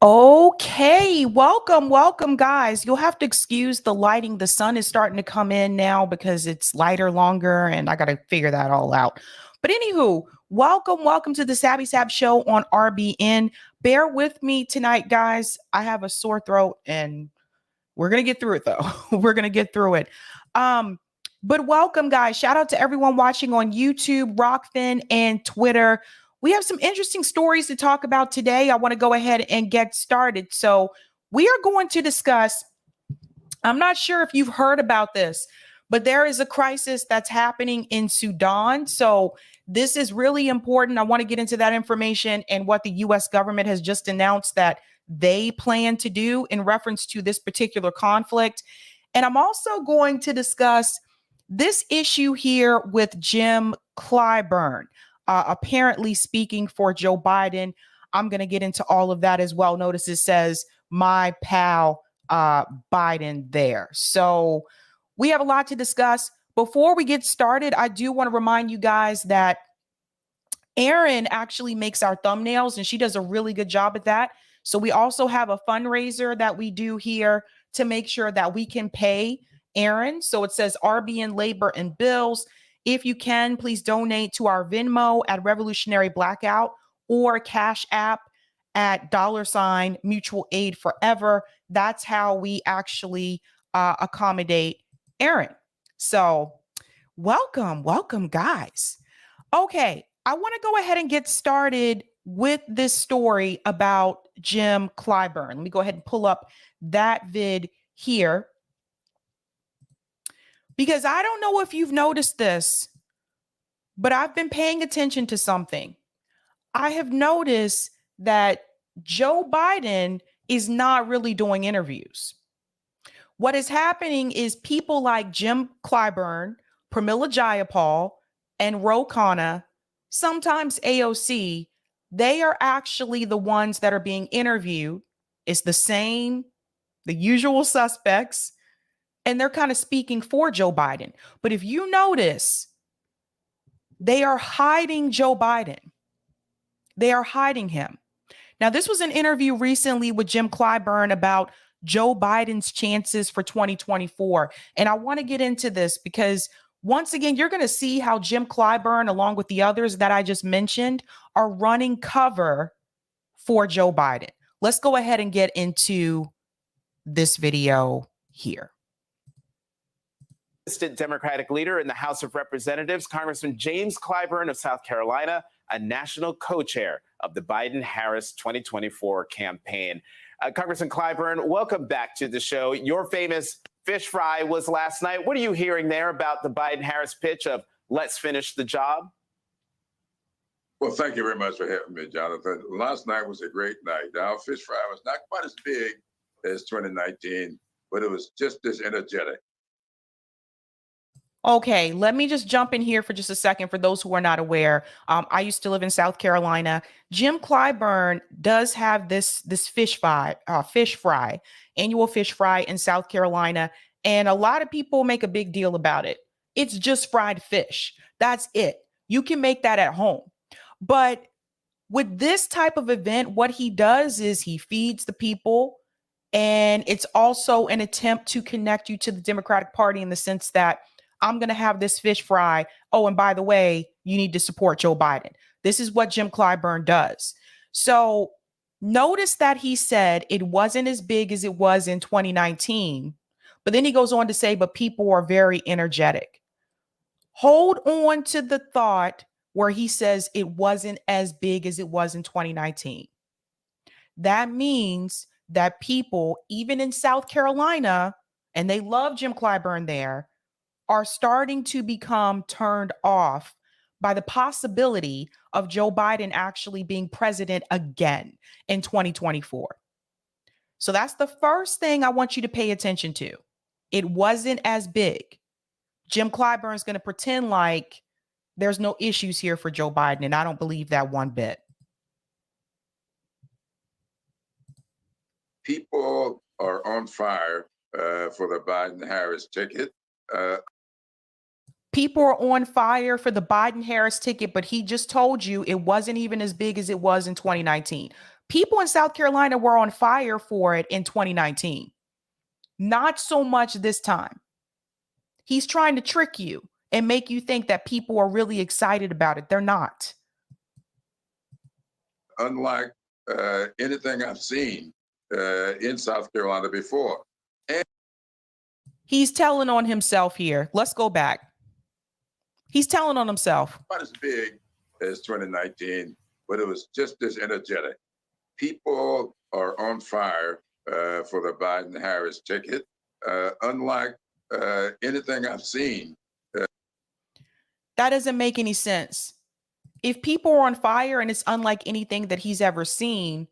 Okay, welcome, guys. You'll have to excuse the lighting. The sun is starting to come in now because it's lighter longer, and I got to figure that all out. But anywho, welcome to the Savvy Sab Show on RBN. Bear with me tonight, guys. I have a sore throat, and we're gonna get through it though. We're gonna get through it. Um, but welcome, guys. Shout out to everyone watching on YouTube, Rockfin, and Twitter. We have some interesting stories to talk about today. I want to go ahead and get started. So we are going to discuss. I'm not sure if you've heard about this, but there is a crisis that's happening in Sudan. So this is really important. I want to get into that information and what the US government has just announced that they plan to do in reference to this particular conflict. And I'm also going to discuss this issue here with Jim Clyburn, apparently speaking for Joe Biden. I'm going to get into all of that as well. Notice it says my pal Biden there. So we have a lot to discuss. Before we get started, I do want to remind you guys that Erin actually makes our thumbnails and she does a really good job at that. So we also have a fundraiser that we do here to make sure that we can pay Erin. So it says RBN Labor and Bills. If you can, please donate to our Venmo at Revolutionary Blackout or Cash App at $ Mutual Aid Forever. That's how we actually accommodate Erin. So welcome, guys. Okay, I want to go ahead and get started with this story about Jim Clyburn. Let me go ahead and pull up that vid here. Because I don't know if you've noticed this, but I've been paying attention to something. I have noticed that Joe Biden is not really doing interviews. What is happening is people like Jim Clyburn, Pramila Jayapal, and Ro Khanna, sometimes AOC, they are actually the ones that are being interviewed. It's the usual suspects, and they're kind of speaking for Joe Biden. But if you notice, they are hiding Joe Biden. They are hiding him. Now, this was an interview recently with Jim Clyburn about Joe Biden's chances for 2024. And I want to get into this because once again, you're going to see how Jim Clyburn, along with the others that I just mentioned, are running cover for Joe Biden. Let's go ahead and get into this video here. Democratic leader in the House of Representatives, Congressman James Clyburn of South Carolina, a national co-chair of the Biden-Harris 2024 campaign. Congressman Clyburn, welcome back to the show. Your famous fish fry was last night. What are you hearing there about the Biden-Harris pitch of let's finish the job? Well, thank you very much for having me, Jonathan. Last night was a great night. Our fish fry was not quite as big as 2019, but it was just as energetic. Okay, let me just jump in here for just a second for those who are not aware. I used to live in South Carolina. Jim Clyburn does have this fish fry, annual fish fry in South Carolina, and a lot of people make a big deal about it. It's just fried fish. That's it. You can make that at home. But with this type of event, what he does is he feeds the people, and it's also an attempt to connect you to the Democratic Party in the sense that I'm going to have this fish fry. Oh, and by the way, you need to support Joe Biden. This is what Jim Clyburn does. So notice that he said it wasn't as big as it was in 2019. But then he goes on to say, but people are very energetic. Hold on to the thought where he says it wasn't as big as it was in 2019. That means that people, even in South Carolina, and they love Jim Clyburn there, are starting to become turned off by the possibility of Joe Biden actually being president again in 2024. So that's the first thing I want you to pay attention to. It wasn't as big. Jim Clyburn is going to pretend like there's no issues here for Joe Biden, and I don't believe that one bit. People are on fire for the Biden-Harris ticket. People are on fire for the Biden-Harris ticket, but he just told you it wasn't even as big as it was in 2019. People in South Carolina were on fire for it in 2019. Not so much this time. He's trying to trick you and make you think that people are really excited about it. They're not. Unlike anything I've seen in South Carolina before. And he's telling on himself here. Let's go back. He's telling on himself. Not as big as 2019, but it was just as energetic. People are on fire for the Biden-Harris ticket, unlike anything I've seen. That doesn't make any sense. If people are on fire and it's unlike anything that he's ever seen,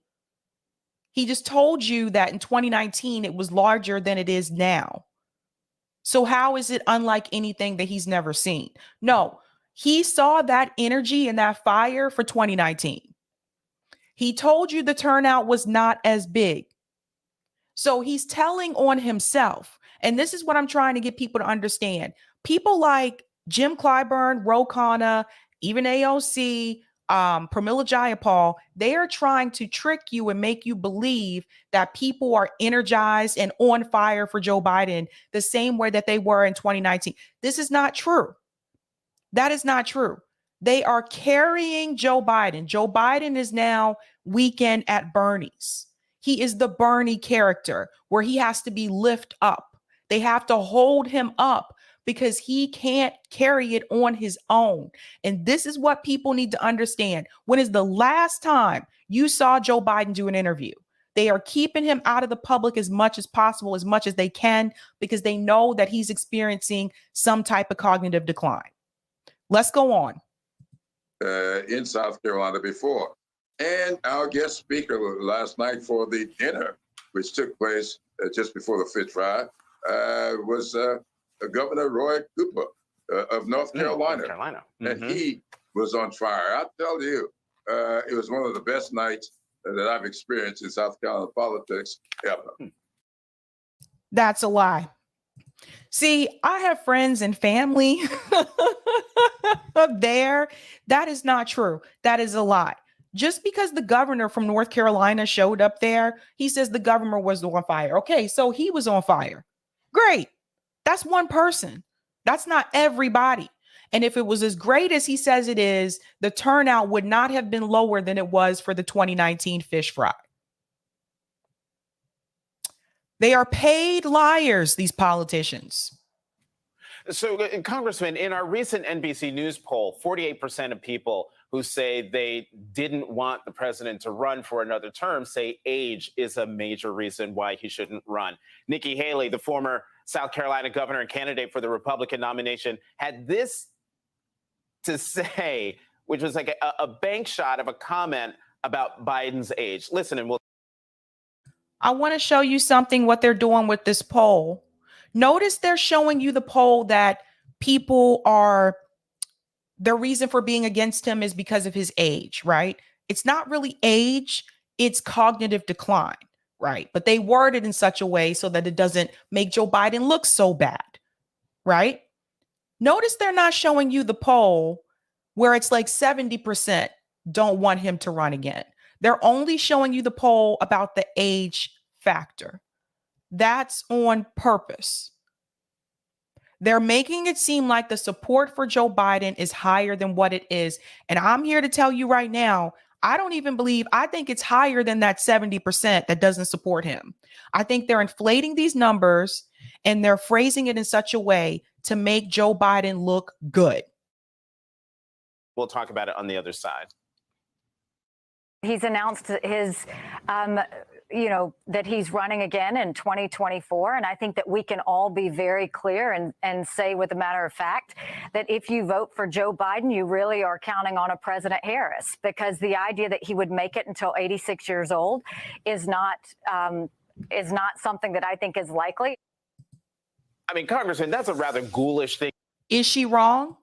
he just told you that in 2019, it was larger than it is now. So how is it unlike anything that he's never seen? No, he saw that energy and that fire for 2019. He told you the turnout was not as big. So he's telling on himself. And this is what I'm trying to get people to understand. People like Jim Clyburn, Ro Khanna, even AOC, Pramila Jayapal, they are trying to trick you and make you believe that people are energized and on fire for Joe Biden the same way that they were in 2019. This is not true. That is not true. They are carrying Joe Biden. Joe Biden is now Weekend at Bernie's. He is the Bernie character where he has to be lifted up. They have to hold him up because he can't carry it on his own. And this is what people need to understand. When is the last time you saw Joe Biden do an interview? They are keeping him out of the public as much as possible, as much as they can, because they know that he's experiencing some type of cognitive decline. Let's go on. In South Carolina before. And our guest speaker last night for the dinner, which took place just before the Fit Fry, was Governor Roy Cooper of North Carolina. And he was on fire. I'll tell you, it was one of the best nights that I've experienced in South Carolina politics ever. That's a lie. See, I have friends and family there. That is not true. That is a lie. Just because the governor from North Carolina showed up there, he says the governor was on fire. Okay, so he was on fire. Great. That's one person. That's not everybody. And if it was as great as he says it is, the turnout would not have been lower than it was for the 2019 fish fry. They are paid liars, these politicians. So, Congressman, in our recent NBC News poll, 48% of people who say they didn't want the president to run for another term say age is a major reason why he shouldn't run. Nikki Haley, the former South Carolina governor and candidate for the Republican nomination, had this to say, which was like a bank shot of a comment about Biden's age. Listen, and I want to show you something, what they're doing with this poll. Notice they're showing you the poll that people are, their reason for being against him is because of his age, right? It's not really age, it's cognitive decline, right? But they word it in such a way so that it doesn't make Joe Biden look so bad, right? Notice they're not showing you the poll where it's like 70% don't want him to run again. They're only showing you the poll about the age factor. That's on purpose. They're making it seem like the support for Joe Biden is higher than what it is. And I'm here to tell you right now, I don't even believe, I think it's higher than that 70% that doesn't support him. I think they're inflating these numbers and they're phrasing it in such a way to make Joe Biden look good. We'll talk about it on the other side. He's announced his, that he's running again in 2024. And I think that we can all be very clear and say with a matter of fact that if you vote for Joe Biden, you really are counting on a President Harris, because the idea that he would make it until 86 years old is not something that I think is likely. I mean, Congressman, that's a rather ghoulish thing. Is she wrong?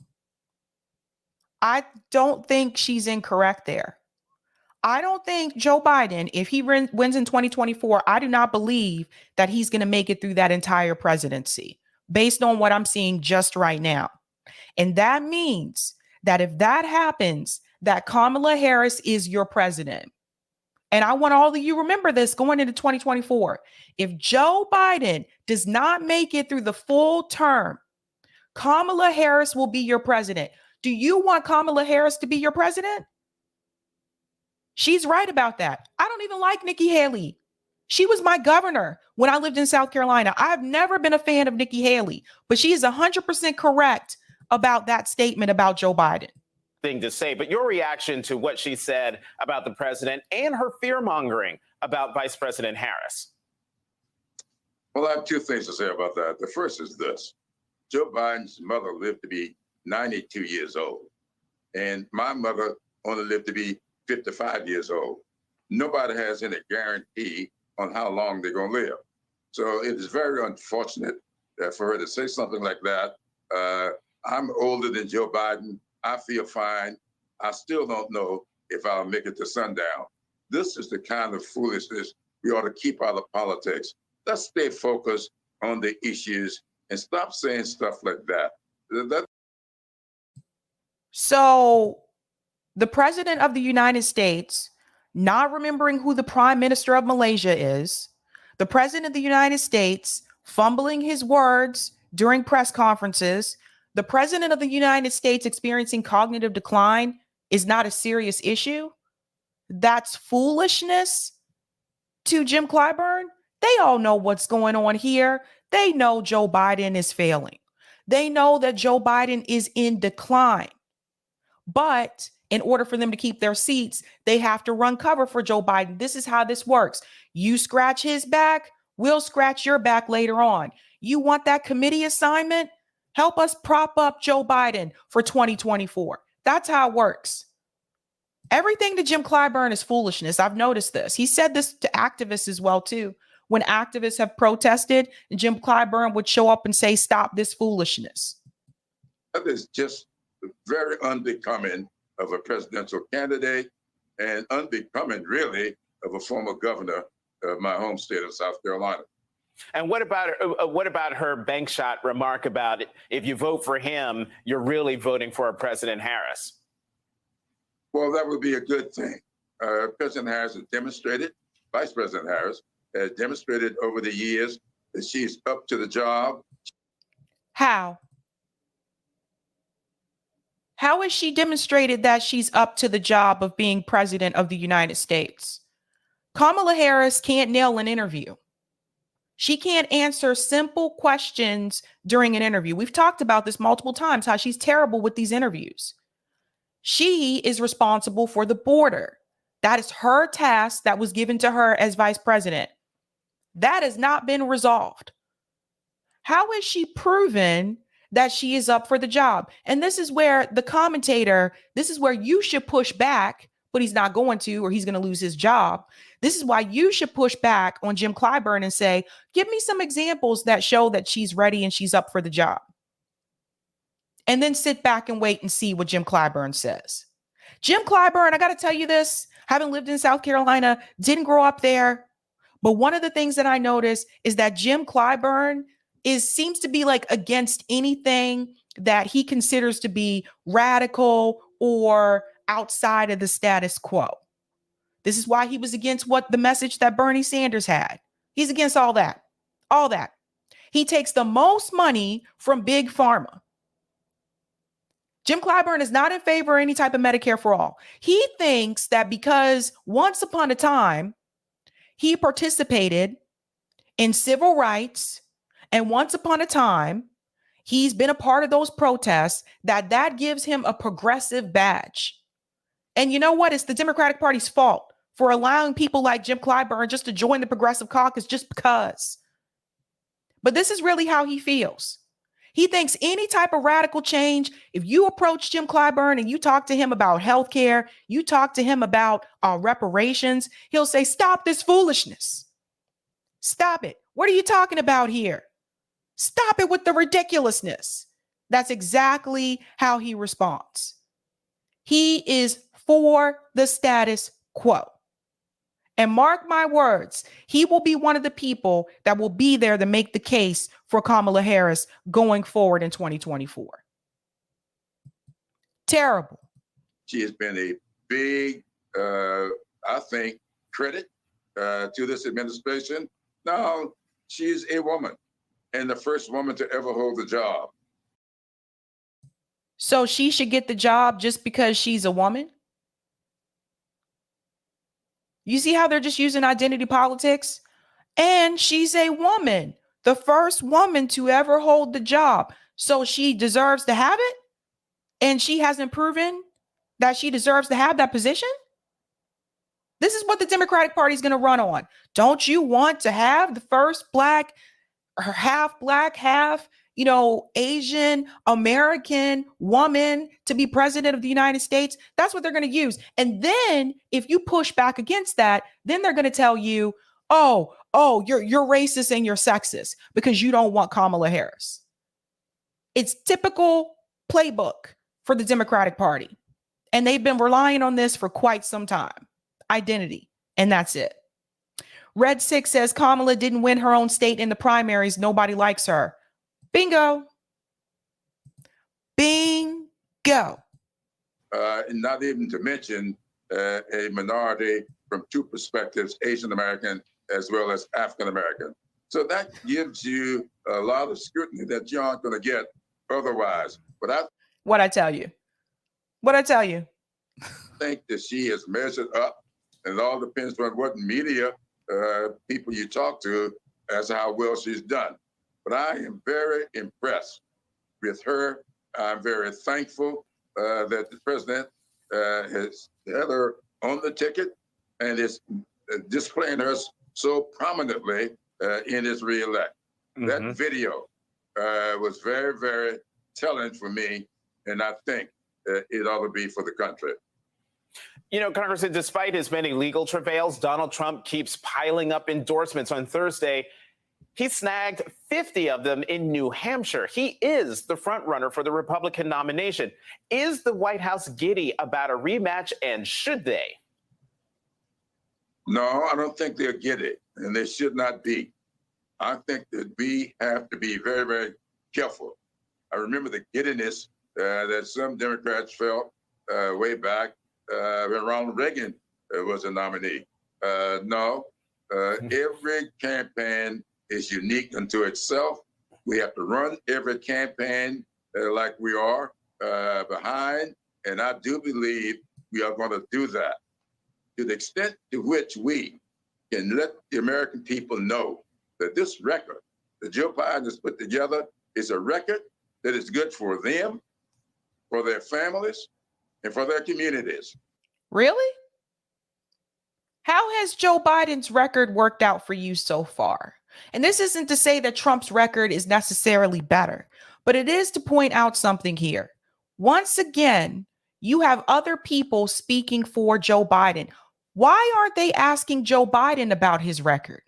I don't think she's incorrect there. I don't think Joe Biden, if he wins in 2024, I do not believe that he's going to make it through that entire presidency based on what I'm seeing just right now. And that means that if that happens, that Kamala Harris is your president. And I want all of you to remember this going into 2024. If Joe Biden does not make it through the full term, Kamala Harris will be your president. Do you want Kamala Harris to be your president? She's right about that. I don't even like Nikki Haley. She was my governor when I lived in South Carolina. I've never been a fan of Nikki Haley, but she is 100% correct about that statement about Joe Biden. Thing to say, but your reaction to what she said about the president and her fear-mongering about Vice President Harris. Well, I have two things to say about that. The first is this. Joe Biden's mother lived to be 92 years old, and my mother only lived to be 55 years old. Nobody has any guarantee on how long they're going to live. So it is very unfortunate for her to say something like that. I'm older than Joe Biden. I feel fine. I still don't know if I'll make it to sundown. This is the kind of foolishness we ought to keep out of politics. Let's stay focused on the issues and stop saying stuff like that. So the president of the United States, not remembering who the prime minister of Malaysia is, the president of the United States fumbling his words during press conferences, the president of the United States experiencing cognitive decline is not a serious issue. That's foolishness to Jim Clyburn. They all know what's going on here. They know Joe Biden is failing. They know that Joe Biden is in decline. But in order for them to keep their seats, they have to run cover for Joe Biden. This is how this works. You scratch his back, we'll scratch your back later on. You want that committee assignment? Help us prop up Joe Biden for 2024. That's how it works. Everything to Jim Clyburn is foolishness. I've noticed this. He said this to activists as well, too. When activists have protested, Jim Clyburn would show up and say, stop this foolishness. That is just very unbecoming of a presidential candidate and unbecoming, really, of a former governor of my home state of South Carolina. And what about her bank shot remark about it? If you vote for him, you're really voting for President Harris. Well, that would be a good thing. President Harris has demonstrated, Vice President Harris has demonstrated over the years that she's up to the job. How? How has she demonstrated that she's up to the job of being president of the United States? Kamala Harris can't nail an interview. She can't answer simple questions during an interview. We've talked about this multiple times, how she's terrible with these interviews. She is responsible for the border. That is her task that was given to her as vice president. That has not been resolved. How has she proven that she is up for the job? And this is where the commentator, this is where you should push back, but he's not going to, or he's going to lose his job. This is why you should push back on Jim Clyburn and say, give me some examples that show that she's ready and she's up for the job. And then sit back and wait and see what Jim Clyburn says. Jim Clyburn, I got to tell you this, having lived in South Carolina, didn't grow up there. But one of the things that I noticed is that Jim Clyburn seems to be like against anything that he considers to be radical or outside of the status quo. This is why he was against the message that Bernie Sanders had. He's against all that. All that. He takes the most money from Big Pharma. Jim Clyburn is not in favor of any type of Medicare for all. He thinks that because once upon a time, he participated in civil rights, and once upon a time, he's been a part of those protests, that gives him a progressive badge. And you know what? It's the Democratic Party's fault for allowing people like Jim Clyburn just to join the Progressive Caucus just because. But this is really how he feels. He thinks any type of radical change, if you approach Jim Clyburn and you talk to him about healthcare, you talk to him about reparations, he'll say, stop this foolishness. Stop it. What are you talking about here? Stop it with the ridiculousness. That's exactly how he responds. He is for the status quo. And mark my words, he will be one of the people that will be there to make the case for Kamala Harris going forward in 2024. Terrible. She has been a big, I think, credit to this administration. Now, she's a woman and the first woman to ever hold the job. So she should get the job just because she's a woman? You see how they're just using identity politics? And she's a woman, the first woman to ever hold the job. So she deserves to have it? And she hasn't proven that she deserves to have that position? This is what the Democratic Party is going to run on. Don't you want to have the first black, or half black, half, Asian American woman to be president of the United States? That's what they're going to use. And then if you push back against that, then they're going to tell you, oh, you're racist and you're sexist because you don't want Kamala Harris. It's typical playbook for the Democratic Party. And they've been relying on this for quite some time. Identity. And that's it. Red 6 says Kamala didn't win her own state in the primaries. Nobody likes her. Bingo. Bingo. And not even to mention a minority from two perspectives, Asian American as well as African American. So that gives you a lot of scrutiny that you aren't going to get otherwise. But What I tell you? think that she has measured up, and it all depends on what media people you talk to as to how well she's done. But I am very impressed with her. I'm very thankful that the president has had her on the ticket and is displaying her so prominently in his reelect. Mm-hmm. That video was very, very telling for me, and I think it ought to be for the country. Congressman, despite his many legal travails, Donald Trump keeps piling up endorsements. On Thursday, he snagged 50 of them in New Hampshire. He is the front runner for the Republican nomination. Is the White House giddy about a rematch, and should they? No, I don't think they're giddy, and they should not be. I think that we have to be very, very careful. I remember the giddiness that some Democrats felt way back when Ronald Reagan was a nominee. Every campaign is unique unto itself. We have to run every campaign like we are behind, and I do believe we are going to do that. To the extent to which we can let the American people know that this record that Joe Biden has put together is a record that is good for them, for their families, and for their communities. Really? How has Joe Biden's record worked out for you so far? And this isn't to say that Trump's record is necessarily better, but it is to point out something here. Once again, you have other people speaking for Joe Biden. Why aren't they asking Joe Biden about his record?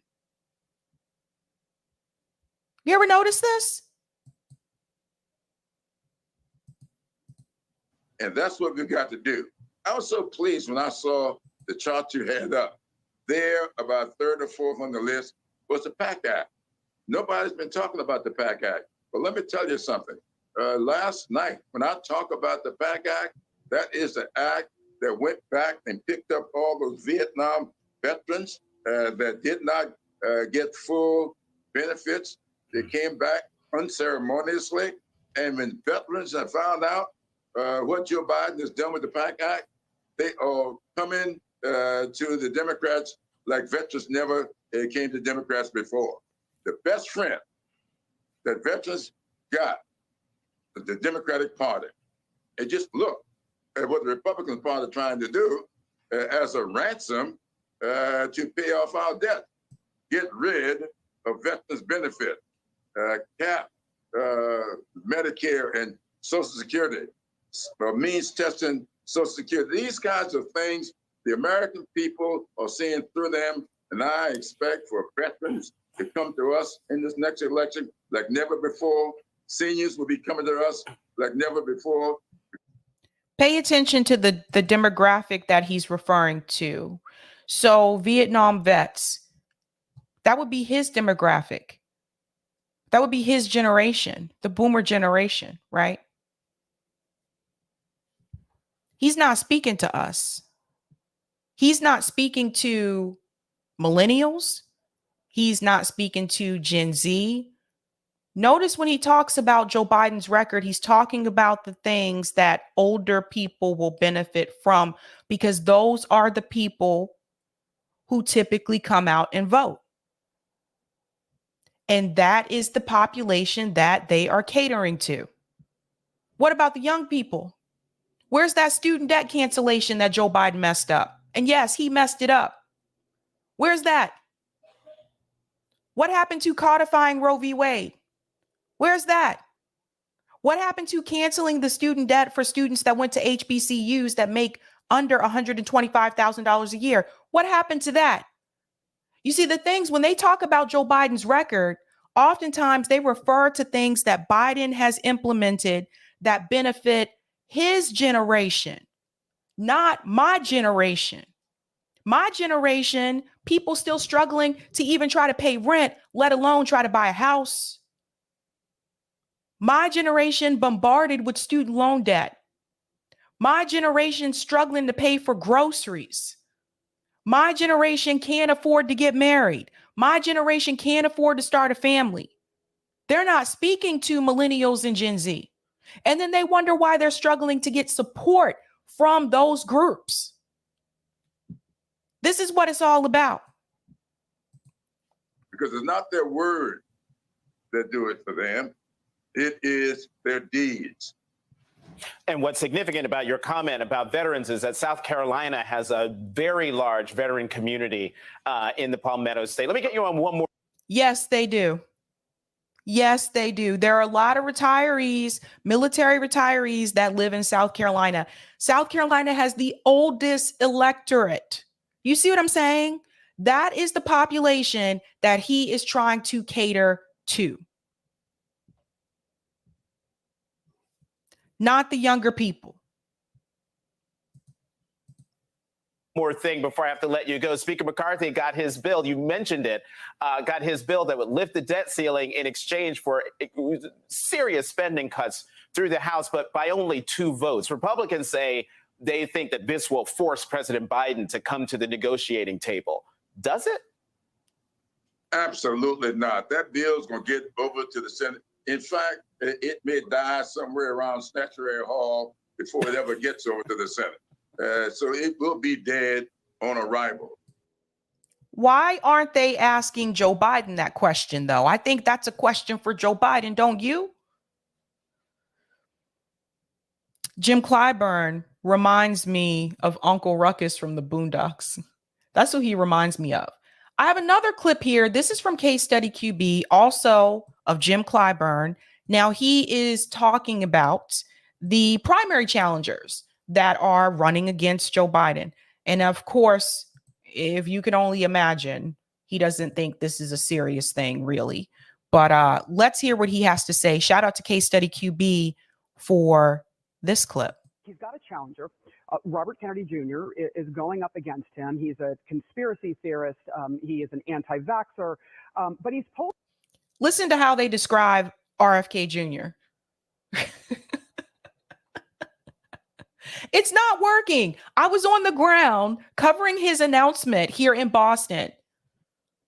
You ever notice this? And that's what we've got to do. I was so pleased when I saw the chart you had up. There, about third or fourth on the list, was the PAC Act. Nobody's been talking about the PAC Act. But let me tell you something. Last night, when I talk about the PAC Act, that is the act that went back and picked up all those Vietnam veterans that did not get full benefits. They came back unceremoniously. And when veterans have found out what Joe Biden has done with the PAC Act, they are coming to the Democrats like veterans never came to Democrats before. The best friend that veterans got was the Democratic Party. And just look at what the Republican Party are trying to do as a ransom to pay off our debt. Get rid of veterans benefit, cap Medicare and Social Security, means testing Social Security. These kinds of things, the American people are seeing through them, and I expect for veterans to come to us in this next election like never before. Seniors will be coming to us like never before. Pay attention to the demographic that he's referring to. So Vietnam vets, that would be his demographic. That would be his generation, the boomer generation, right? He's not speaking to us. He's not speaking to millennials. He's not speaking to Gen Z. Notice when he talks about Joe Biden's record, he's talking about the things that older people will benefit from, because those are the people who typically come out and vote. And that is the population that they are catering to. What about the young people? Where's that student debt cancellation that Joe Biden messed up? And yes, he messed it up. Where's that? What happened to codifying Roe v. Wade? Where's that? What happened to canceling the student debt for students that went to HBCUs that make under $125,000 a year? What happened to that? You see, the things, when they talk about Joe Biden's record, oftentimes they refer to things that Biden has implemented that benefit his generation, not my generation. My generation, people still struggling to even try to pay rent, let alone try to buy a house. My generation bombarded with student loan debt. My generation struggling to pay for groceries. My generation can't afford to get married. My generation can't afford to start a family. They're not speaking to millennials and Gen Z. And then they wonder why they're struggling to get support from those groups. This is what it's all about. Because it's not their word that do it for them. It is their deeds. And what's significant about your comment about veterans is that South Carolina has a very large veteran community in the Palmetto State. Let me get you on one more. Yes, they do. Yes, they do. There are a lot of retirees, military retirees that live in South Carolina. South Carolina has the oldest electorate. You see what I'm saying? That is the population that he is trying to cater to. Not the younger people. More thing before I have to let you go. Speaker McCarthy got his bill. You mentioned it. Got his bill that would lift the debt ceiling in exchange for serious spending cuts through the House, but by only 2 votes. Republicans say they think that this will force President Biden to come to the negotiating table. Does it? Absolutely not. That bill is going to get over to the Senate. In fact, it may die somewhere around Statuary Hall before it ever gets over to the Senate. So it will be dead on arrival. Why aren't they asking Joe Biden that question, though? I think that's a question for Joe Biden, don't you? Jim Clyburn reminds me of Uncle Ruckus from the Boondocks. That's who he reminds me of. I have another clip here. This is from Case Study QB, also of Jim Clyburn. Now, he is talking about the primary challengers that are running against Joe Biden. And of course, if you can only imagine, he doesn't think this is a serious thing, really. But let's hear what he has to say. Shout out to Case Study QB for this clip. He's got a challenger. Robert Kennedy Jr. is going up against him. He's a conspiracy theorist. He is an anti-vaxxer, but he's polled. Listen to how they describe RFK Jr. It's not working. I was on the ground covering his announcement here in Boston.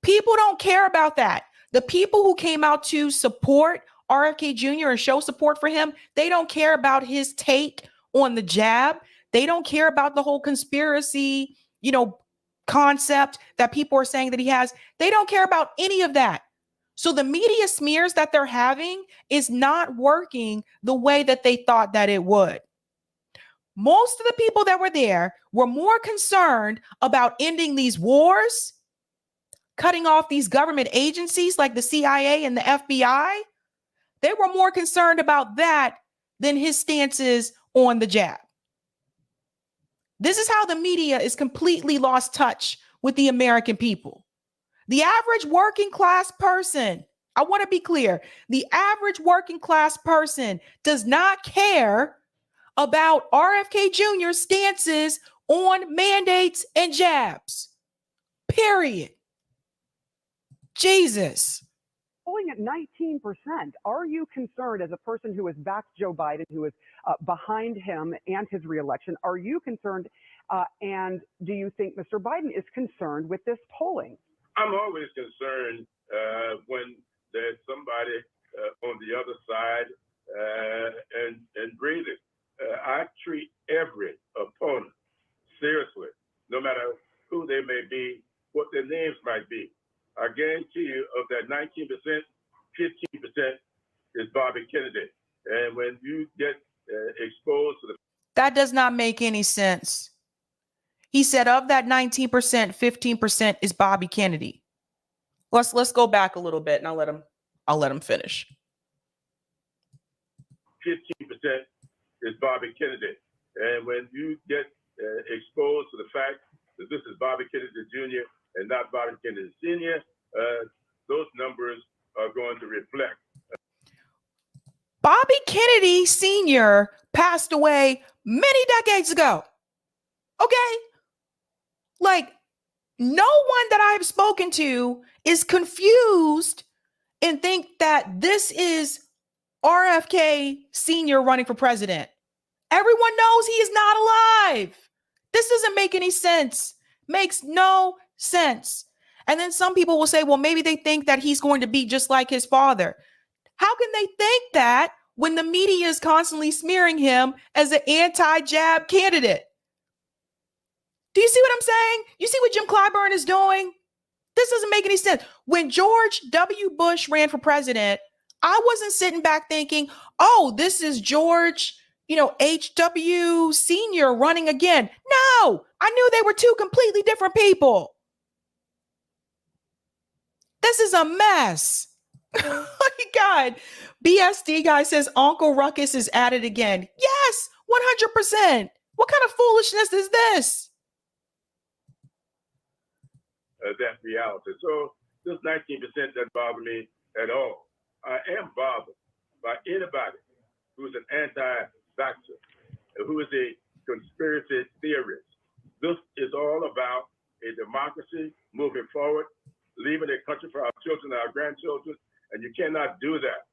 People don't care about that. The people who came out to support RFK Jr. and show support for him, they don't care about his take on the jab. They don't care about the whole conspiracy, concept that people are saying that he has. They don't care about any of that. So the media smears that they're having is not working the way that they thought that it would. Most of the people that were there were more concerned about ending these wars, cutting off these government agencies like the CIA and the FBI. They were more concerned about that than his stances on the jab. This is how the media is completely lost touch with the American people. The average working class person, I want to be clear, the average working class person does not care about RFK Jr.'s stances on mandates and jabs. Period. Jesus. Polling at 19%. Are you concerned as a person who has backed Joe Biden, who has behind him and his reelection. Are you concerned? And do you think Mr. Biden is concerned with this polling? I'm always concerned when there's somebody on the other side and breathing. I treat every opponent seriously, no matter who they may be, what their names might be. I guarantee you, of that 19%, 15% is Bobby Kennedy. And when you get exposed to the... That does not make any sense. He said of that 19%, 15% is Bobby Kennedy. Let's go back a little bit and I'll let him finish. 15% is Bobby Kennedy. And when you get exposed to the fact that this is Bobby Kennedy Jr. and not Bobby Kennedy Sr., those numbers are going to reflect. Bobby Kennedy Sr. passed away many decades ago. Okay? Like, no one that I have spoken to is confused and think that this is RFK Sr. running for president. Everyone knows he is not alive. This doesn't make any sense. Makes no sense. And then some people will say, well, maybe they think that he's going to be just like his father. How can they think that when the media is constantly smearing him as an anti-jab candidate? Do you see what I'm saying? You see what Jim Clyburn is doing? This doesn't make any sense. When George W. Bush ran for president, I wasn't sitting back thinking, oh, this is George, H.W. Sr. running again. No, I knew they were two completely different people. This is a mess. Oh my God. BSD guy says Uncle Ruckus is at it again. Yes, 100%. What kind of foolishness is this? That reality. So this 19% doesn't bother me at all. I am bothered by anybody who's an anti-vaxxer, who is a conspiracy theorist. This is all about a democracy moving forward, leaving a country for our children and our grandchildren, and you cannot do that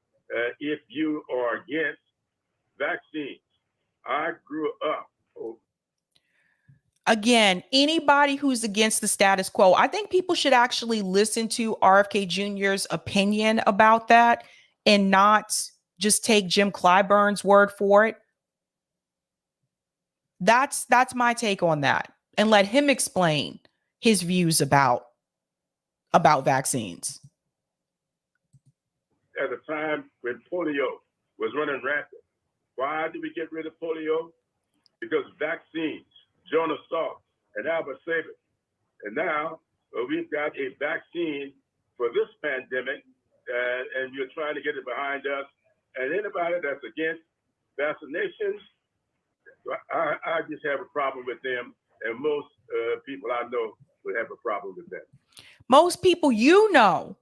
if you are against vaccines. I grew up. Again, anybody who's against the status quo, I think people should actually listen to RFK Jr.'s opinion about that and not just take Jim Clyburn's word for it. That's my take on that. And let him explain his views about vaccines. At a time when polio was running rampant. Why did we get rid of polio? Because vaccines, Jonas Salk and Albert Sabin. And now we've got a vaccine for this pandemic, and you're trying to get it behind us. And anybody that's against vaccinations, I just have a problem with them. And most people I know would have a problem with that. Most people are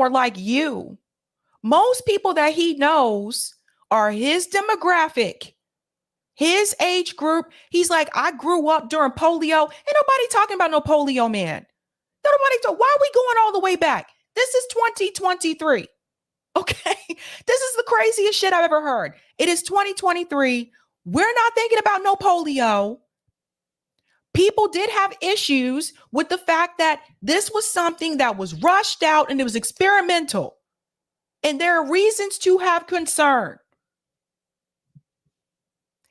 like you. Most people that he knows are his demographic, his age group. He's like, I grew up during polio. Ain't nobody talking about no polio, man. Why are we going all the way back? This is 2023. Okay. This is the craziest shit I've ever heard. It is 2023. We're not thinking about no polio. People did have issues with the fact that this was something that was rushed out and it was experimental. And there are reasons to have concern.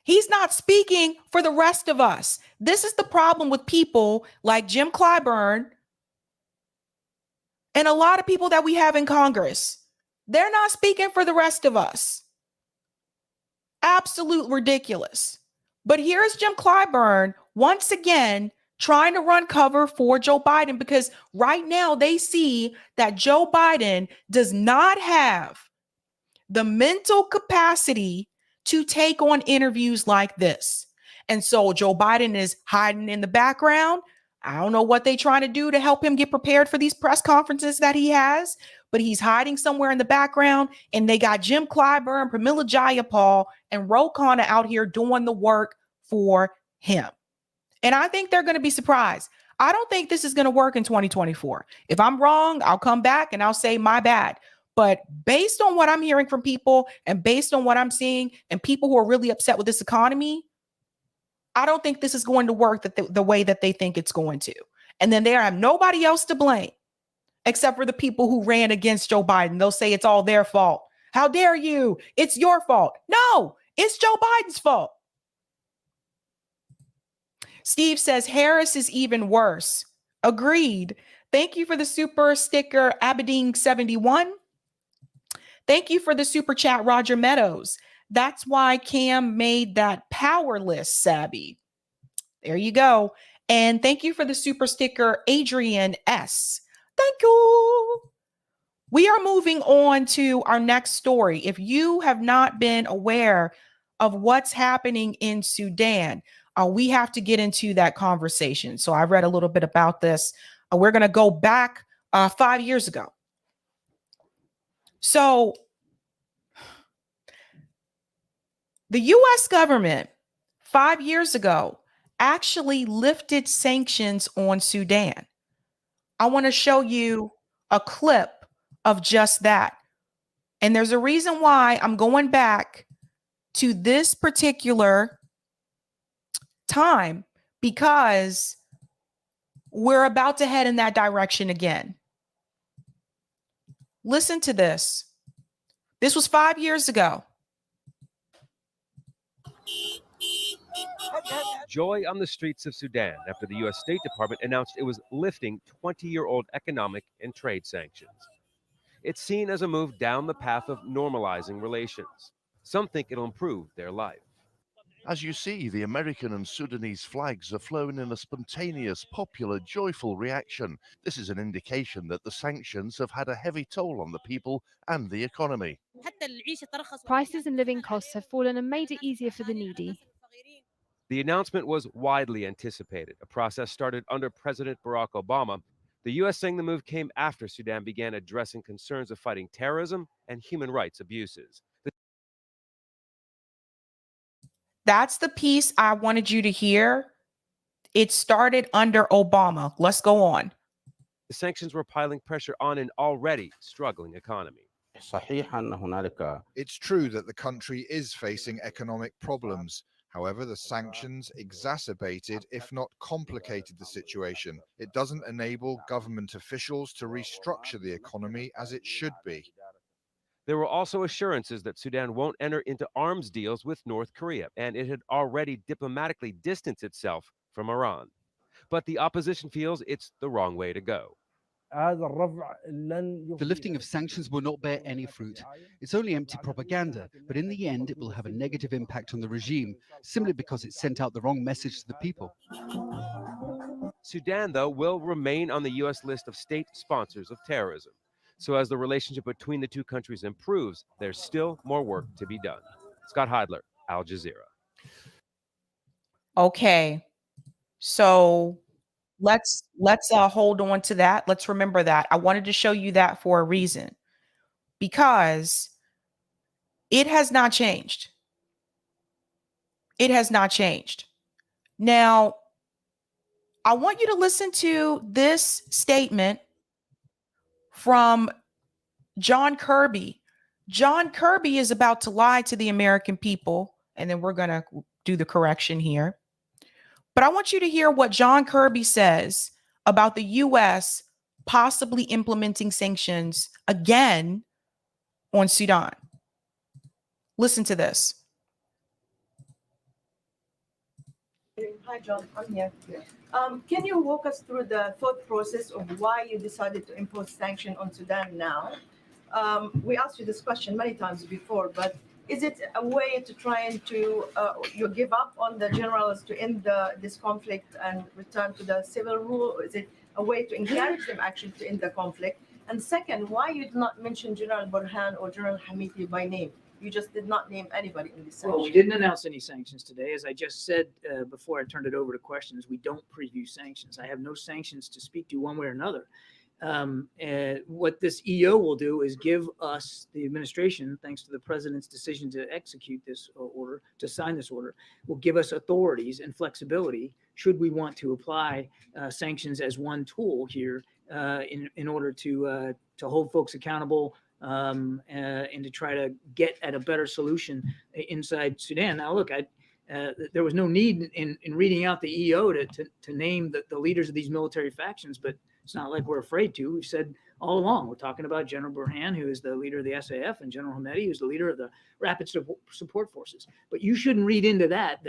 He's not speaking for the rest of us. This is the problem with people like Jim Clyburn and a lot of people that we have in Congress. They're not speaking for the rest of us. Absolute ridiculous. But here's Jim Clyburn once again trying to run cover for Joe Biden, because right now they see that Joe Biden does not have the mental capacity to take on interviews like this. And so Joe Biden is hiding in the background. I don't know what they're trying to do to help him get prepared for these press conferences that he has, but he's hiding somewhere in the background. And they got Jim Clyburn, Pramila Jayapal, and Ro Khanna out here doing the work for him. And I think they're going to be surprised. I don't think this is going to work in 2024. If I'm wrong, I'll come back and I'll say my bad. But based on what I'm hearing from people and based on what I'm seeing and people who are really upset with this economy, I don't think this is going to work the way that they think it's going to. And then they have nobody else to blame except for the people who ran against Joe Biden. They'll say it's all their fault. How dare you? It's your fault. No, it's Joe Biden's fault. Steve says Harris is even worse. Agreed. Thank you for the super sticker, Aberdeen71. Thank you for the super chat, Roger Meadows. That's why Cam made that powerless, Sabby. There you go. And thank you for the super sticker, Adrian S. Thank you. We are moving on to our next story. If you have not been aware of what's happening in Sudan, we have to get into that conversation. So I read a little bit about this. We're going to go back 5 years ago. So the U.S. government 5 years ago actually lifted sanctions on Sudan. I want to show you a clip of just that. And there's a reason why I'm going back to this particular time, because we're about to head in that direction again. Listen to this. This was 5 years ago. Joy on the streets of Sudan after the U.S. State Department announced it was lifting 20-year-old economic and trade sanctions. It's seen as a move down the path of normalizing relations. Some think it'll improve their life. As you see, the American and Sudanese flags are flown in a spontaneous, popular, joyful reaction. This is an indication that the sanctions have had a heavy toll on the people and the economy. Prices and living costs have fallen and made it easier for the needy. The announcement was widely anticipated, a process started under President Barack Obama. The U.S. saying the move came after Sudan began addressing concerns of fighting terrorism and human rights abuses. That's the piece I wanted you to hear. It started under Obama. Let's go on. The sanctions were piling pressure on an already struggling economy. It's true that the country is facing economic problems. However, the sanctions exacerbated, if not complicated, the situation. It doesn't enable government officials to restructure the economy as it should be. There were also assurances that Sudan won't enter into arms deals with North Korea, and it had already diplomatically distanced itself from Iran. But the opposition feels it's the wrong way to go. The lifting of sanctions will not bear any fruit. It's only empty propaganda, but in the end, it will have a negative impact on the regime, simply because it sent out the wrong message to the people. Sudan, though, will remain on the U.S. list of state sponsors of terrorism. So as the relationship between the two countries improves, there's still more work to be done. Scott Heidler, Al Jazeera. Okay, so let's hold on to that. Let's remember that. I wanted to show you that for a reason, because it has not changed. It has not changed. Now, I want you to listen to this statement from John Kirby. John Kirby is about to lie to the American people, and then we're going to do the correction here. But I want you to hear what John Kirby says about the U.S. possibly implementing sanctions again on Sudan. Listen to this. Hi, John. I'm here. Can you walk us through the thought process of why you decided to impose sanctions on Sudan now? We asked you this question many times before, but is it a way to try and to you give up on the generals to end this conflict and return to the civil rule? Is it a way to encourage them actually to end the conflict? And second, why you did not mention General Burhan or General Hamiti by name? You just did not name anybody in this sanctions. Well, we didn't announce any sanctions today. As I just said before I turned it over to questions, we don't preview sanctions. I have no sanctions to speak to one way or another. What this EO will do is give us, the administration, thanks to the president's decision to execute this order, to sign this order, will give us authorities and flexibility should we want to apply sanctions as one tool here in order to hold folks accountable and to try to get at a better solution inside Sudan. Now, look, there was no need in reading out the EO to name the leaders of these military factions, but it's not like we're afraid to. We've said all along, we're talking about General Burhan, who is the leader of the SAF, and General Hamedi, who's the leader of the Rapid Support Forces. But you shouldn't read into that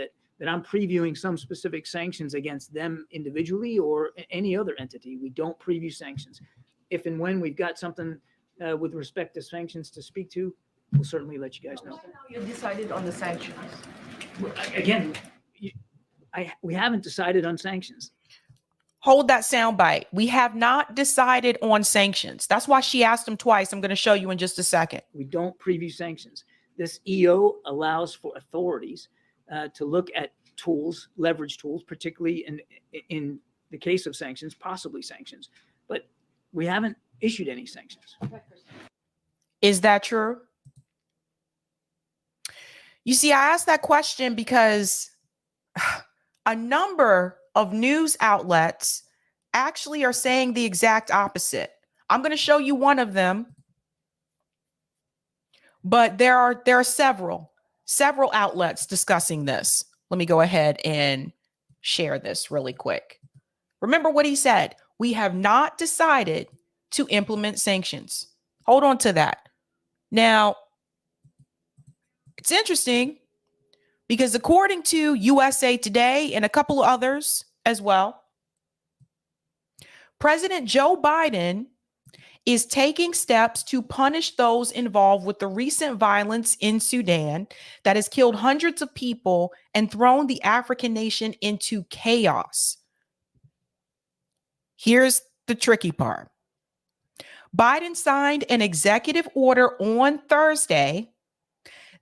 I'm previewing some specific sanctions against them individually or any other entity. We don't preview sanctions. If and when we've got something with respect to sanctions to speak to, we'll certainly let you guys know. You decided on the sanctions. Again, we haven't decided on sanctions. Hold that soundbite. We have not decided on sanctions. That's why she asked him twice. I'm going to show you in just a second. We don't preview sanctions. This EO allows for authorities to look at tools, leverage tools, particularly in the case of sanctions, possibly sanctions. But we haven't issued any sanctions. Is that true? You see, I asked that question because a number of news outlets actually are saying the exact opposite. I'm going to show you one of them, but there are several outlets discussing this. Let me go ahead and share this really quick. Remember what he said. We have not decided to implement sanctions. Hold on to that. Now, it's interesting because according to USA Today and a couple of others as well, President Joe Biden is taking steps to punish those involved with the recent violence in Sudan that has killed hundreds of people and thrown the African nation into chaos. Here's the tricky part. Biden signed an executive order on Thursday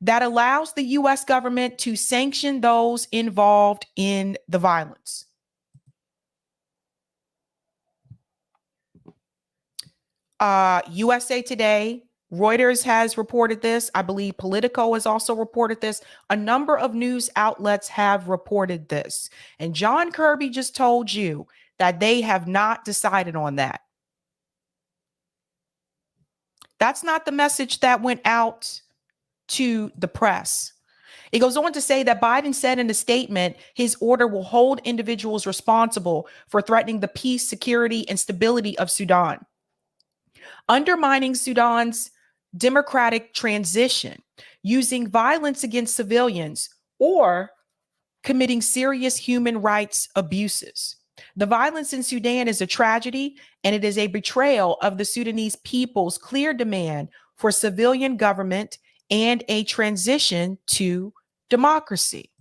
that allows the U.S. government to sanction those involved in the violence. USA Today, Reuters has reported this. I believe Politico has also reported this. A number of news outlets have reported this. And John Kirby just told you that they have not decided on that. That's not the message that went out to the press. It goes on to say that Biden said in a statement, his order will hold individuals responsible for threatening the peace, security, and stability of Sudan, undermining Sudan's democratic transition, using violence against civilians, or committing serious human rights abuses. The violence in Sudan is a tragedy, and it is a betrayal of the Sudanese people's clear demand for civilian government and a transition to democracy.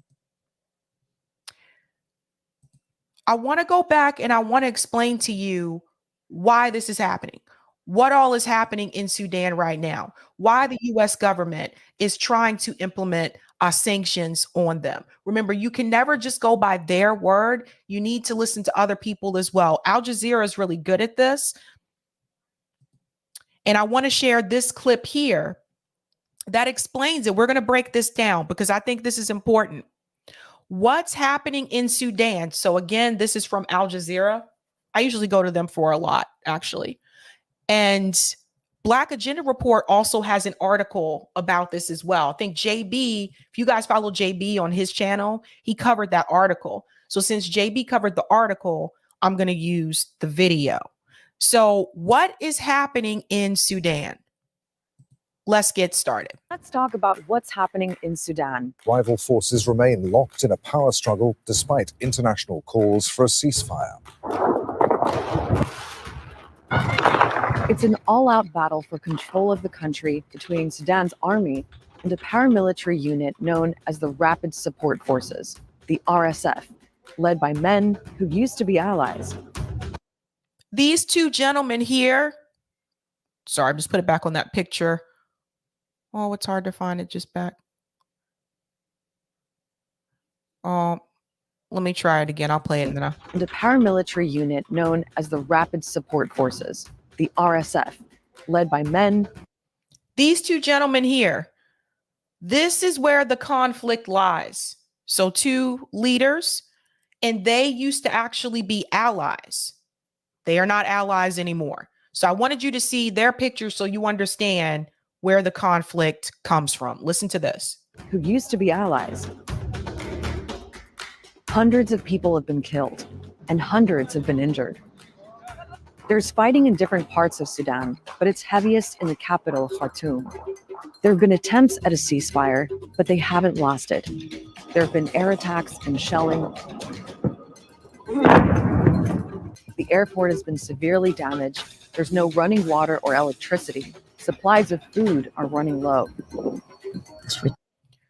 I want to go back and I want to explain to you why this is happening. What all is happening in Sudan right now, why the U.S. government is trying to implement sanctions on them. Remember, you can never just go by their word. You need to listen to other people as well. Al Jazeera is really good at this. And I want to share this clip here that explains it. We're going to break this down because I think this is important. What's happening in Sudan? So again, this is from Al Jazeera. I usually go to them for a lot, actually. And Black Agenda Report also has an article about this as well. I think JB, if you guys follow JB on his channel, he covered that article. So since JB covered the article, I'm going to use the video. So what is happening in Sudan? Let's get started. Let's talk about what's happening in Sudan. Rival forces remain locked in a power struggle despite international calls for a ceasefire. It's an all-out battle for control of the country between Sudan's army and a paramilitary unit known as the Rapid Support Forces, the RSF, led by men who used to be allies. These two gentlemen here, sorry, just put it back on that picture. Oh, it's hard to find it just back. Let me try it again. I'll play it. And a paramilitary unit known as the Rapid Support Forces, the RSF, led by men. These two gentlemen here, this is where the conflict lies. So two leaders, and they used to actually be allies. They are not allies anymore. So I wanted you to see their pictures so you understand where the conflict comes from. Listen to this. Who used to be allies. Hundreds of people have been killed, and hundreds have been injured. There's fighting in different parts of Sudan, but it's heaviest in the capital, Khartoum. There have been attempts at a ceasefire, but they haven't lasted. There have been air attacks and shelling. The airport has been severely damaged. There's no running water or electricity. Supplies of food are running low.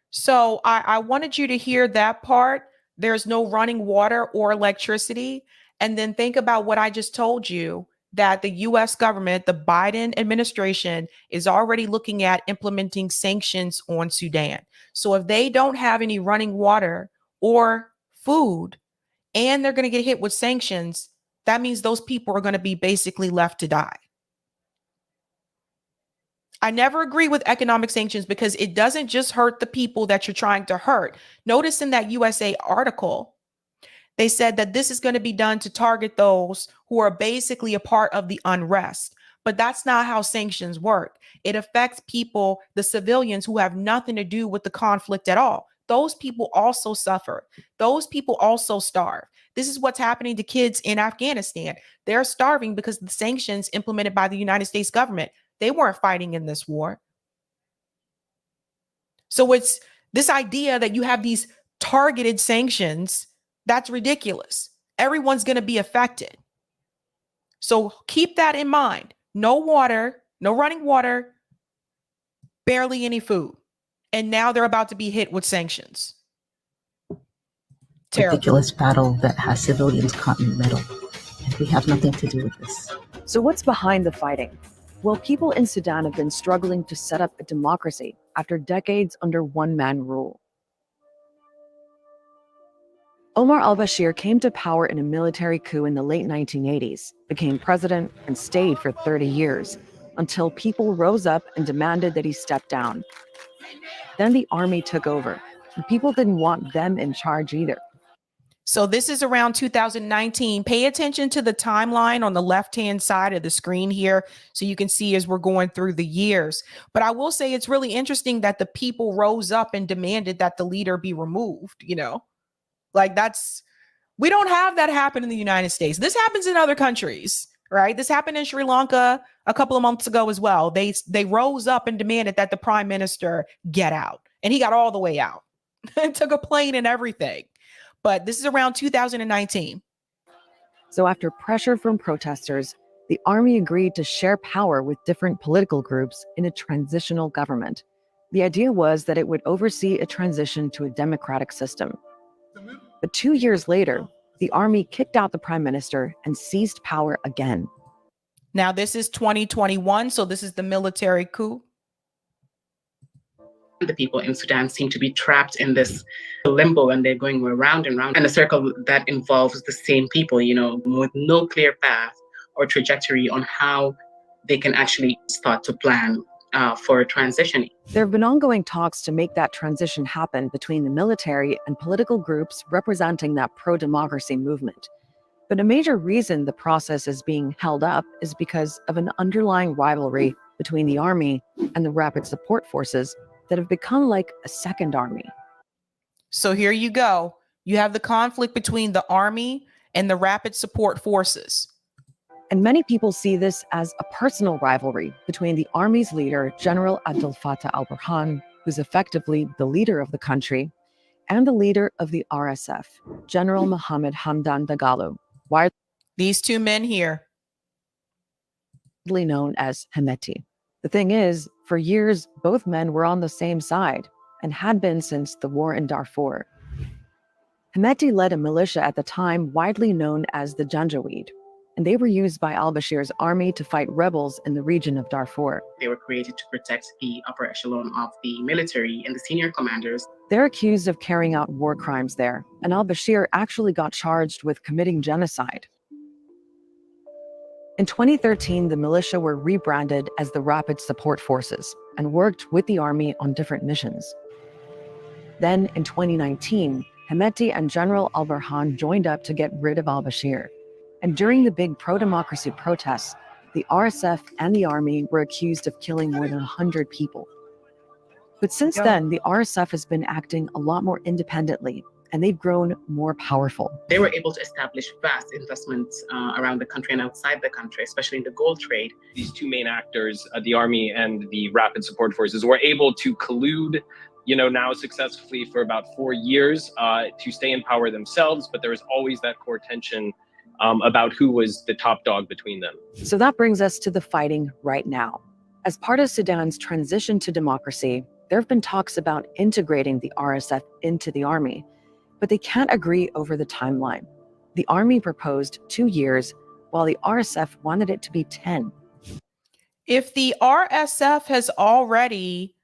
So I wanted you to hear that part. There's no running water or electricity. And then think about what I just told you, that the US government, the Biden administration, is already looking at implementing sanctions on Sudan. So if they don't have any running water or food, and they're going to get hit with sanctions, that means those people are going to be basically left to die. I never agree with economic sanctions because it doesn't just hurt the people that you're trying to hurt. Notice in that USA article, they said that this is going to be done to target those who are basically a part of the unrest. But that's not how sanctions work. It affects people, the civilians who have nothing to do with the conflict at all. Those people also suffer. Those people also starve. This is what's happening to kids in Afghanistan. They're starving because of the sanctions implemented by the United States government. They weren't fighting in this war. So it's this idea that you have these targeted sanctions. That's ridiculous. Everyone's going to be affected. So keep that in mind. No water, no running water, barely any food. And now they're about to be hit with sanctions. Terrible. Ridiculous battle that has civilians caught in the middle. And we have nothing to do with this. So what's behind the fighting? Well, people in Sudan have been struggling to set up a democracy after decades under one-man rule. Omar al-Bashir came to power in a military coup in the late 1980s, became president, and stayed for 30 years, until people rose up and demanded that he step down. Then the army took over, and people didn't want them in charge either. So this is around 2019. Pay attention to the timeline on the left-hand side of the screen here so you can see as we're going through the years. But I will say it's really interesting that the people rose up and demanded that the leader be removed, you know? Like we don't have that happen in the United States. This happens in other countries, right? This happened in Sri Lanka a couple of months ago as well. They rose up and demanded that the prime minister get out, and he got all the way out. It took a plane and everything. But this is around 2019. So after pressure from protesters, the army agreed to share power with different political groups in a transitional government. The idea was that it would oversee a transition to a democratic system. But 2 years later, the army kicked out the prime minister and seized power again. Now, this is 2021, so this is the military coup. The people in Sudan seem to be trapped in this limbo, and they're going round and round in a circle that involves the same people, you know, with no clear path or trajectory on how they can actually start to plan for a transition. There have been ongoing talks to make that transition happen between the military and political groups representing that pro-democracy movement. But a major reason the process is being held up is because of an underlying rivalry between the army and the rapid support forces that have become like a second army. So here you go. You have the conflict between the army and the rapid support forces. And many people see this as a personal rivalry between the army's leader, General Abdel Fattah al-Burhan, who's effectively the leader of the country, and the leader of the RSF, General Mohammed Hamdan Dagalo, widely these two men here, known as Hemeti. The thing is, for years, both men were on the same side and had been since the war in Darfur. Hemeti led a militia at the time widely known as the Janjaweed, and they were used by al-Bashir's army to fight rebels in the region of Darfur. They were created to protect the upper echelon of the military and the senior commanders. They're accused of carrying out war crimes there, and al-Bashir actually got charged with committing genocide. In 2013, the militia were rebranded as the Rapid Support Forces and worked with the army on different missions. Then, in 2019, Hemeti and General al-Burhan joined up to get rid of al-Bashir. And during the big pro-democracy protests, the RSF and the army were accused of killing more than 100 people. But since then, the RSF has been acting a lot more independently, and they've grown more powerful. They were able to establish vast investments around the country and outside the country, especially in the gold trade. These two main actors, the army and the rapid support forces, were able to collude, now successfully for about 4 years to stay in power themselves. But there was always that core tension about who was the top dog between them. So that brings us to the fighting right now. As part of Sudan's transition to democracy, there have been talks about integrating the RSF into the army, but they can't agree over the timeline. The army proposed 2 years, while the RSF wanted it to be 10. If the RSF has already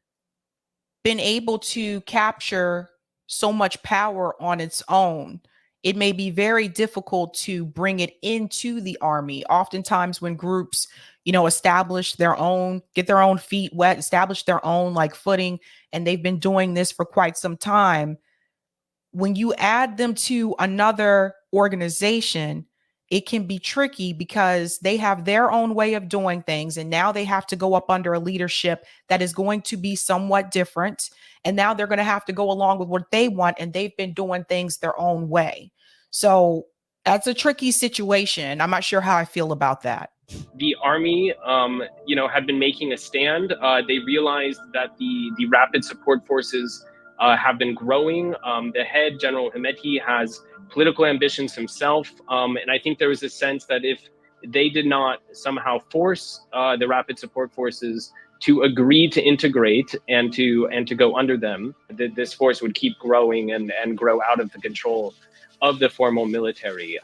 been able to capture so much power on its own, it may be very difficult to bring it into the army. Oftentimes when groups, establish their own, get their own feet wet, establish their own footing, and they've been doing this for quite some time, when you add them to another organization, it can be tricky because they have their own way of doing things. And now they have to go up under a leadership that is going to be somewhat different. And now they're going to have to go along with what they want. And they've been doing things their own way. So that's a tricky situation. I'm not sure how I feel about that. The army, had been making a stand. They realized that the rapid support forces have been growing. The head, General Hemeti, has political ambitions himself. And I think there was a sense that if they did not somehow force the rapid support forces to agree to integrate and to go under them, that this force would keep growing and grow out of the control of the formal military.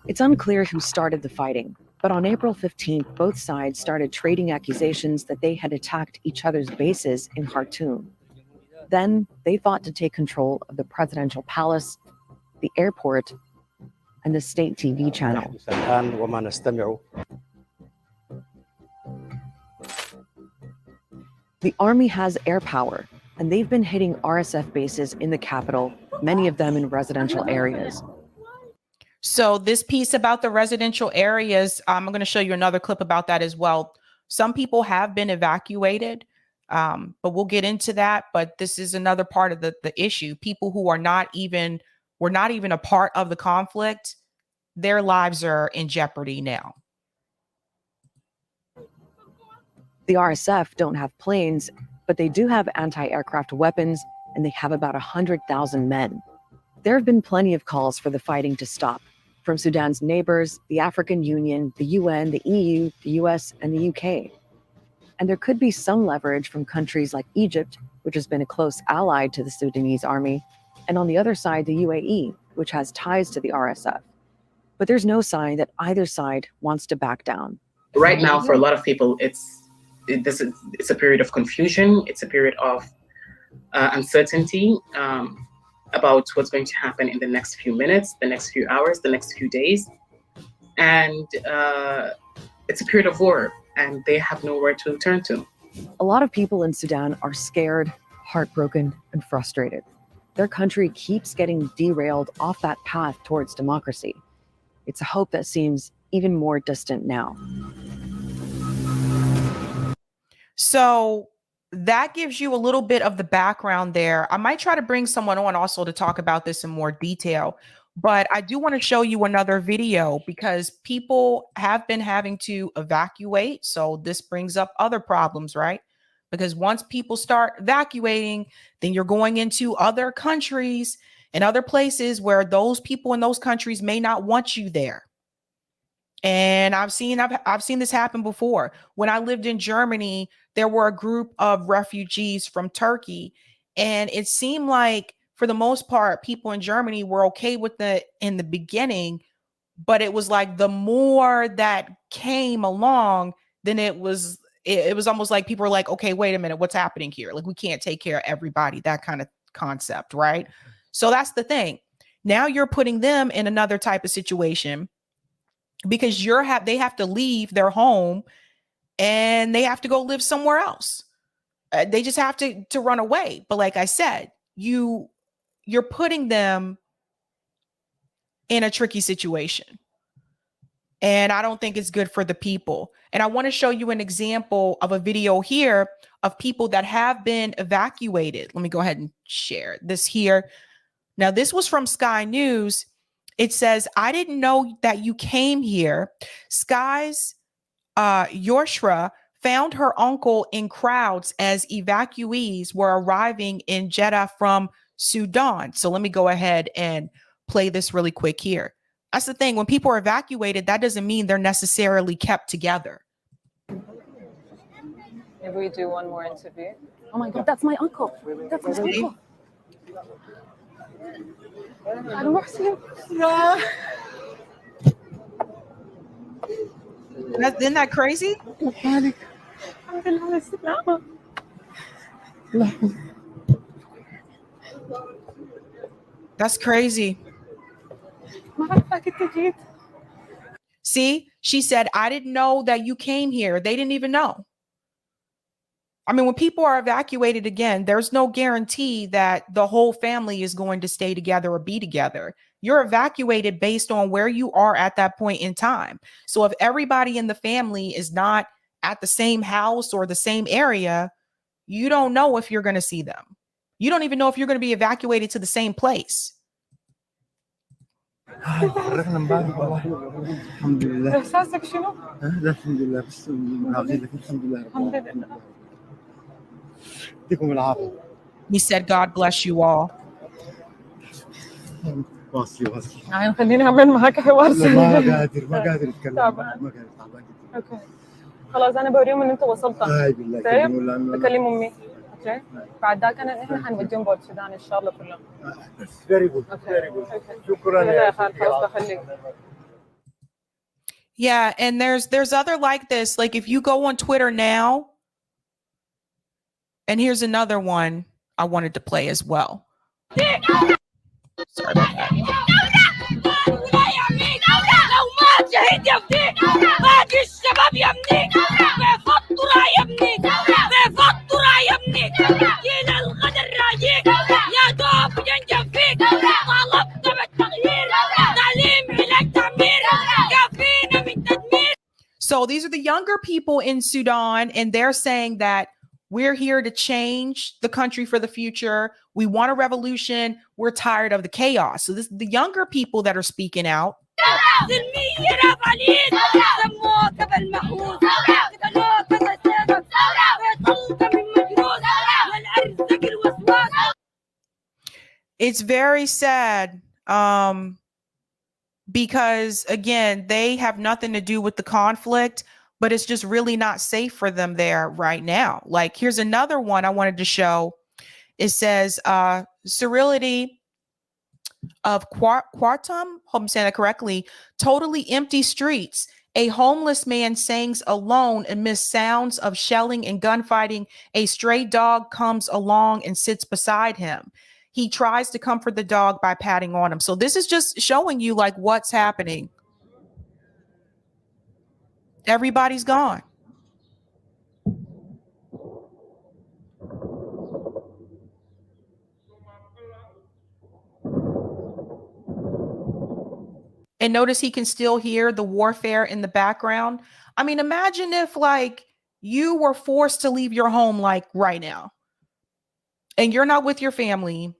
It's unclear who started the fighting, but on April 15th, both sides started trading accusations that they had attacked each other's bases in Khartoum. Then they fought to take control of the presidential palace, the airport, and the state TV channel. The army has air power, and they've been hitting RSF bases in the capital, many of them in residential areas. So this piece about the residential areas, I'm going to show you another clip about that as well. Some people have been evacuated, but we'll get into that. But this is another part of the issue. People who were not even a part of the conflict, their lives are in jeopardy now. The RSF don't have planes, but they do have anti-aircraft weapons, and they have about 100,000 men. There have been plenty of calls for the fighting to stop from Sudan's neighbors, the African Union, the UN, the EU, the US, and the UK. And there could be some leverage from countries like Egypt, which has been a close ally to the Sudanese army, and on the other side, the UAE, which has ties to the RSF. But there's no sign that either side wants to back down. Right now, for a lot of people, it's a period of confusion. It's a period of uncertainty about what's going to happen in the next few minutes, the next few hours, the next few days. And it's a period of war, and they have nowhere to turn to. A lot of people in Sudan are scared, heartbroken, and frustrated. Their country keeps getting derailed off that path towards democracy. It's a hope that seems even more distant now. So that gives you a little bit of the background there. I might try to bring someone on also to talk about this in more detail, but I do want to show you another video because people have been having to evacuate. So this brings up other problems, right? Because once people start evacuating, then you're going into other countries and other places where those people in those countries may not want you there. And I've seen this happen before. When I lived in Germany, there were a group of refugees from Turkey, and it seemed like for the most part, people in Germany were okay with it in the beginning, but it was like the more that came along, then it was almost like people were like, okay, wait a minute, what's happening here? Like we can't take care of everybody, that kind of concept, right? So that's the thing. Now you're putting them in another type of situation because they have to leave their home and they have to go live somewhere else. They just have to run away. But like I said, you're putting them in a tricky situation. And I don't think it's good for the people. And I want to show you an example of a video here of people that have been evacuated. Let me go ahead and share this here. Now, this was from Sky News. It says, I didn't know that you came here. Sky's Yoshra found her uncle in crowds as evacuees were arriving in Jeddah from Sudan. So let me go ahead and play this really quick here. That's the thing. When people are evacuated, that doesn't mean they're necessarily kept together. Maybe we do one more interview. Oh my God, that's my uncle. That's my uncle. Isn't that crazy? That's crazy. See, she said, I didn't know that you came here. They didn't even know. I mean, when people are evacuated again, there's no guarantee that the whole family is going to stay together or be together. You're evacuated based on where you are at that point in time. So if everybody in the family is not at the same house or the same area, you don't know if you're going to see them. You don't even know if you're going to be evacuated to the same place. الحمد لله. احساسك شنو؟ لا الحمد لله بس عاوزين لك الحمد لله. الحمد لله. يعطيكم العافية. He said, God bless you all. واصلي. يعني خليني أعمل معك حوار. ما قادر أتكلم. تعبان. أوكي. خلاص أنا بوريهم إن أنت وصلت. هاي بالله. طيب. بكلم أمي. اوكي بعد ذاك احنا حنوديهم بورت السودان ان شاء الله كلهم. فيري جود فيري جود. شكرا يا خالد. الله يخليك. Yeah, and there's other like this. Like if you go on Twitter now, and here's another one I wanted to play as well. Sorry about that. So these are the younger people in Sudan, and they're saying that we're here to change the country for the future. We want a revolution. We're tired of the chaos. So this is the younger people that are speaking out. It's very sad because, again, they have nothing to do with the conflict, but it's just really not safe for them there right now. Like, here's another one I wanted to show. It says, Serenity of Khartoum, hope I'm saying that correctly, totally empty streets. A homeless man sings alone amidst sounds of shelling and gunfighting. A stray dog comes along and sits beside him. He tries to comfort the dog by patting on him. So this is just showing you like what's happening. Everybody's gone. And notice he can still hear the warfare in the background. I mean, imagine if like you were forced to leave your home like right now and you're not with your family,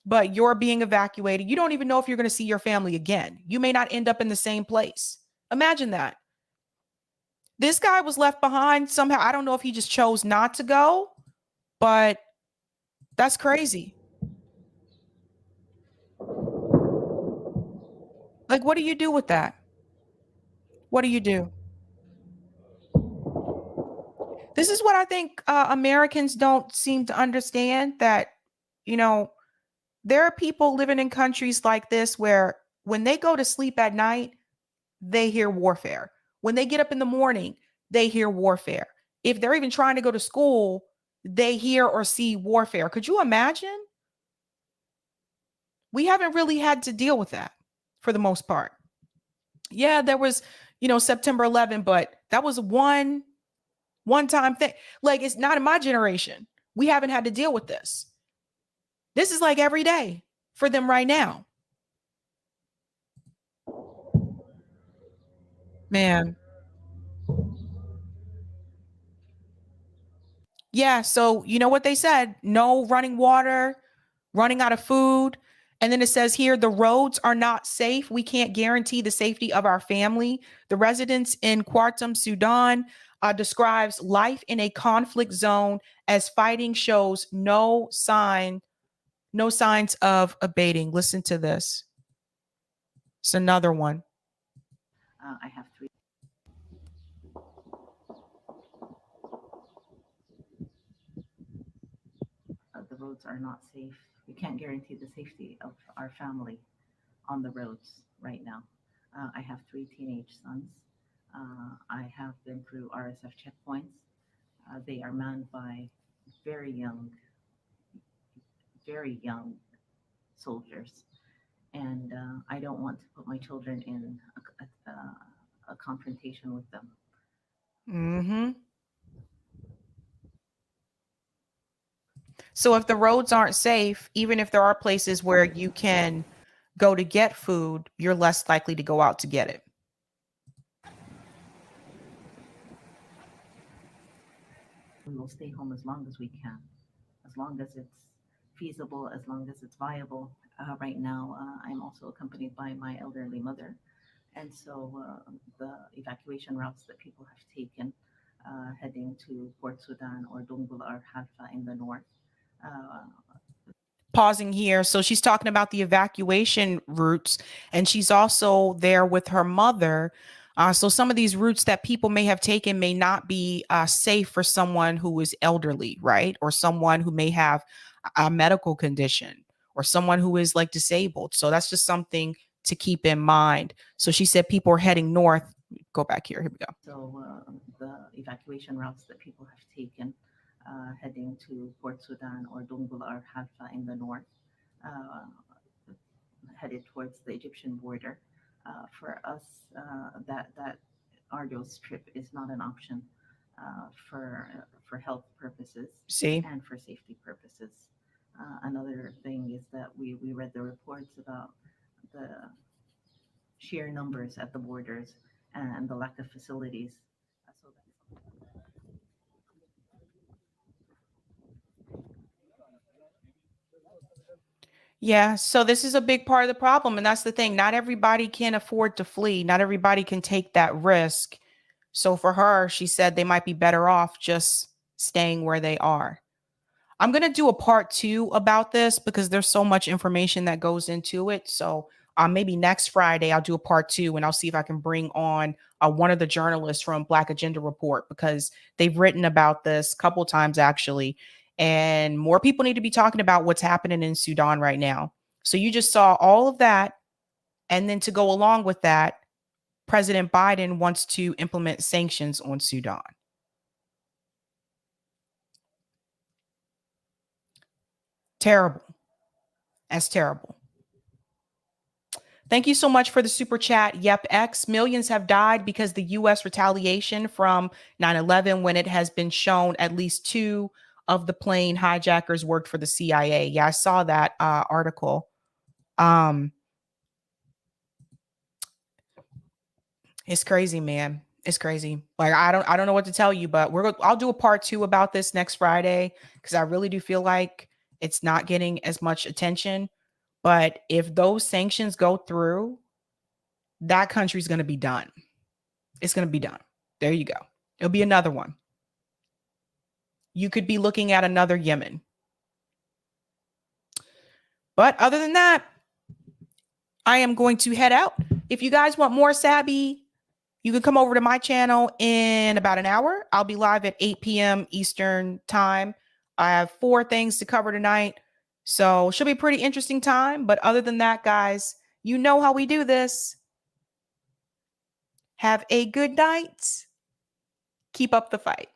but you're being evacuated. You don't even know if you're going to see your family again. You may not end up in the same place. Imagine that. This guy was left behind somehow. I don't know if he just chose not to go, but that's crazy. Like, what do you do with that? What do you do? This is what I think Americans don't seem to understand, that, you know, there are people living in countries like this where when they go to sleep at night, they hear warfare. When they get up in the morning, they hear warfare. If they're even trying to go to school, they hear or see warfare. Could you imagine? We haven't really had to deal with that for the most part. Yeah, there was, you know, September 11, but that was one time thing. Like, it's not in my generation. We haven't had to deal with this. This is like every day for them right now. Man. Yeah, so you know what they said? No running water, running out of food. And then it says here, the roads are not safe. We can't guarantee the safety of our family. The residents in Khartoum, Sudan, describes life in a conflict zone as fighting shows no signs of abating. Listen to this. It's another one. I have 3. The roads are not safe. We can't guarantee the safety of our family on the roads right now. I have 3 teenage sons. I have been through RSF checkpoints. They are manned by very young soldiers. And I don't want to put my children in a confrontation with them. Mm-hmm. So if the roads aren't safe, even if there are places where you can go to get food, you're less likely to go out to get it. We will stay home as long as we can, as long as it's feasible, as long as it's viable. Right now, I'm also accompanied by my elderly mother. And so the evacuation routes that people have taken heading to Port Sudan or Dongola or Halfa in the north. Pausing here. So she's talking about the evacuation routes, and she's also there with her mother. So some of these routes that people may have taken may not be safe for someone who is elderly, right? Or someone who may have a medical condition or someone who is like disabled. So that's just something to keep in mind. So she said people are heading north. Go back here. Here we go. So the evacuation routes that people have taken heading to Port Sudan or Dongola or Halfa in the north, headed towards the Egyptian border. For us, that arduous trip is not an option for health purposes and for safety purposes. Another thing is that we read the reports about the sheer numbers at the borders and the lack of facilities. Yeah, so this is a big part of the problem. And that's the thing. Not everybody can afford to flee. Not everybody can take that risk. So for her, she said they might be better off just staying where they are. I'm going to do a part 2 about this because there's so much information that goes into it. So maybe next Friday, I'll do a part 2 and I'll see if I can bring on one of the journalists from Black Agenda Report, because they've written about this a couple times actually. And more people need to be talking about what's happening in Sudan right now. So you just saw all of that. And then to go along with that, President Biden wants to implement sanctions on Sudan. Terrible. That's terrible. Thank you so much for the super chat. Yep, X. Millions have died because the U.S. retaliation from 9/11, when it has been shown at least 2 of the plane hijackers worked for the CIA. Yeah, I saw that article. It's crazy, man. It's crazy. Like I don't know what to tell you, but I'll do a part 2 about this next Friday because I really do feel like it's not getting as much attention. But if those sanctions go through, that country's going to be done. It's going to be done. There you go. It'll be another one. You could be looking at another Yemen. But other than that, I am going to head out. If you guys want more Sabby, you can come over to my channel in about an hour. I'll be live at 8 p.m. Eastern time. I have 4 things to cover tonight. So it should be a pretty interesting time. But other than that, guys, you know how we do this. Have a good night. Keep up the fight.